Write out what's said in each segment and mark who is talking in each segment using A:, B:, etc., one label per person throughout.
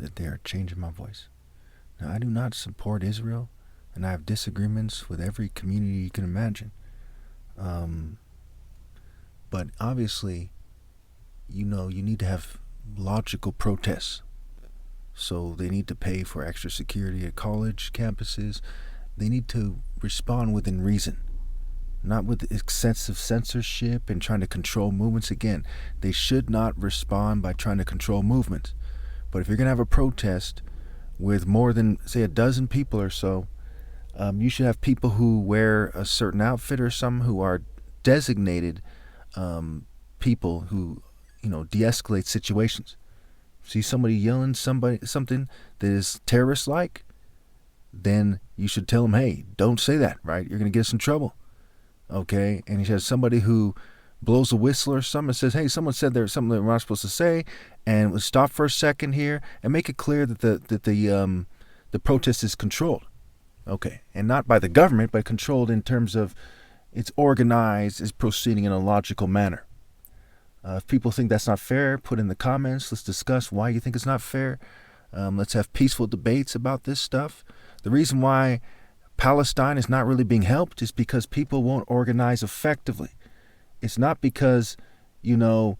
A: that they are changing my voice. Now, I do not support Israel, and I have disagreements with every community you can imagine. But obviously, you need to have logical protests. So they need to pay for extra security at college campuses. They need to respond within reason, not with excessive censorship and trying to control movements. Again, they should not respond by trying to control movements. But if you're going to have a protest with more than, say, a dozen people or so, you should have people who wear a certain outfit or some who are designated people who, de-escalate situations. See somebody yelling something that is terrorist-like, then you should tell them, hey, don't say that, right? You're going to get us in trouble, okay? And he has somebody who blows a whistle or something and says, hey, someone said there's something that we're not supposed to say, and we'll stop for a second here and make it clear that the protest is controlled, okay? And not by the government, but controlled in terms of it's organized, it's proceeding in a logical manner. If people think that's not fair, put in the comments. Let's discuss why you think it's not fair. Let's have peaceful debates about this stuff. The reason why Palestine is not really being helped is because people won't organize effectively. It's not because, you're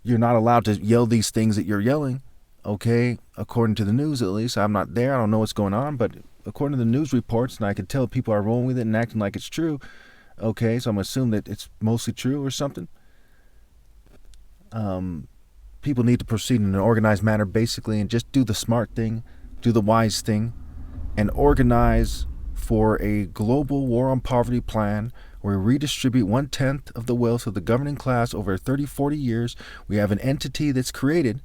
A: not allowed to yell these things that you're yelling, okay? According to the news, at least. I'm not there. I don't know what's going on. But according to the news reports, and I can tell people are rolling with it and acting like it's true, okay? So I'm assuming that it's mostly true or something. People need to proceed in an organized manner, basically, and just do the smart thing, do the wise thing, and organize for a global war on poverty plan where we redistribute 1/10 of the wealth of the governing class over 30, 40 years. We have an entity that's created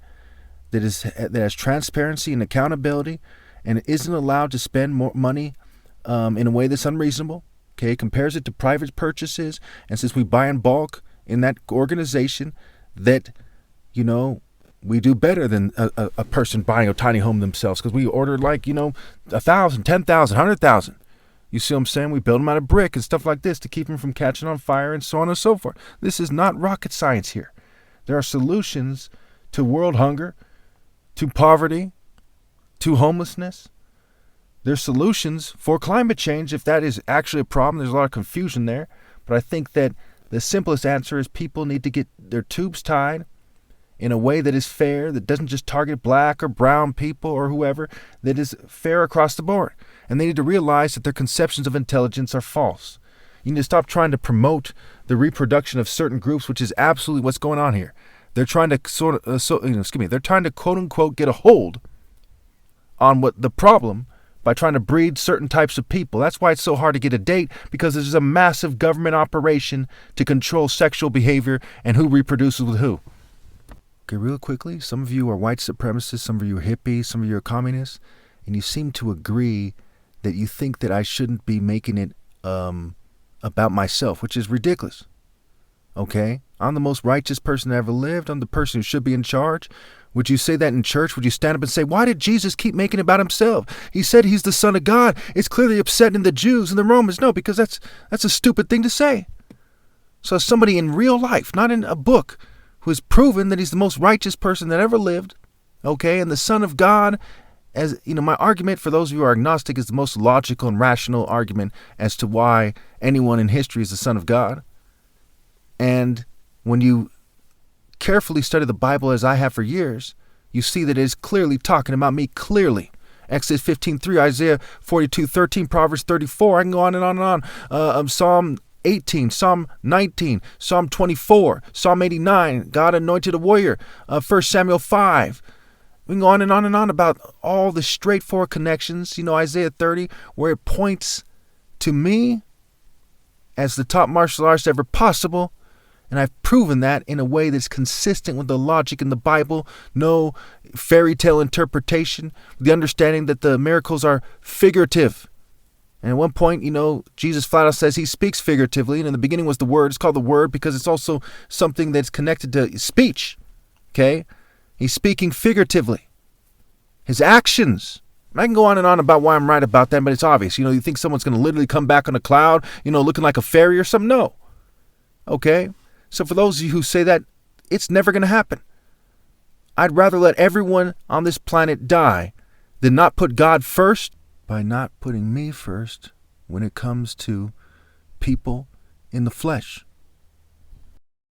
A: that has transparency and accountability and isn't allowed to spend more money in a way that's unreasonable. Okay, compares it to private purchases, and since we buy in bulk in that organization, that, we do better than a person buying a tiny home themselves, because we order 1,000, 10,000, 100,000. You see what I'm saying? We build them out of brick and stuff like this to keep them from catching on fire and so on and so forth. This is not rocket science here. There are solutions to world hunger, to poverty, to homelessness. There's solutions for climate change if that is actually a problem. There's a lot of confusion there. But I think that the simplest answer is people need to get their tubes tied in a way that is fair, that doesn't just target black or brown people or whoever, that is fair across the board. And they need to realize that their conceptions of intelligence are false. You need to stop trying to promote the reproduction of certain groups, which is absolutely what's going on here. They're trying to they're trying to quote unquote get a hold on what the problem by trying to breed certain types of people. That's why it's so hard to get a date, because there's a massive government operation to control sexual behavior and who reproduces with who. Okay, real quickly, some of you are white supremacists, some of you are hippies, some of you are communists, and you seem to agree that you think that I shouldn't be making it about myself, which is ridiculous. Okay? I'm the most righteous person that ever lived. I'm the person who should be in charge. Would you say that in church? Would you stand up and say, why did Jesus keep making it about himself? He said he's the Son of God. It's clearly upsetting the Jews and the Romans. No, because that's a stupid thing to say. So somebody in real life, not in a book, who has proven that he's the most righteous person that ever lived, okay, and the Son of God, as my argument for those of you who are agnostic is the most logical and rational argument as to why anyone in history is the Son of God. And when you carefully study the Bible as I have for years, you see that it is clearly talking about me clearly. Exodus 15:3, Isaiah 42:13, Proverbs 34, I can go on and on and on. Psalm 18, Psalm 19, Psalm 24, Psalm 89, God anointed a warrior, 1 Samuel 5. We can go on and on and on about all the straightforward connections. Isaiah 30, where it points to me as the top martial artist ever possible. And I've proven that in a way that's consistent with the logic in the Bible. No fairy tale interpretation. The understanding that the miracles are figurative. And at one point, Jesus flat out says he speaks figuratively. And in the beginning was the Word. It's called the Word because it's also something that's connected to speech. Okay? He's speaking figuratively. His actions. I can go on and on about why I'm right about that, but it's obvious. You think someone's going to literally come back on a cloud, looking like a fairy or something? No. Okay? So for those of you who say that, it's never going to happen. I'd rather let everyone on this planet die than not put God first by not putting me first when it comes to people in the flesh.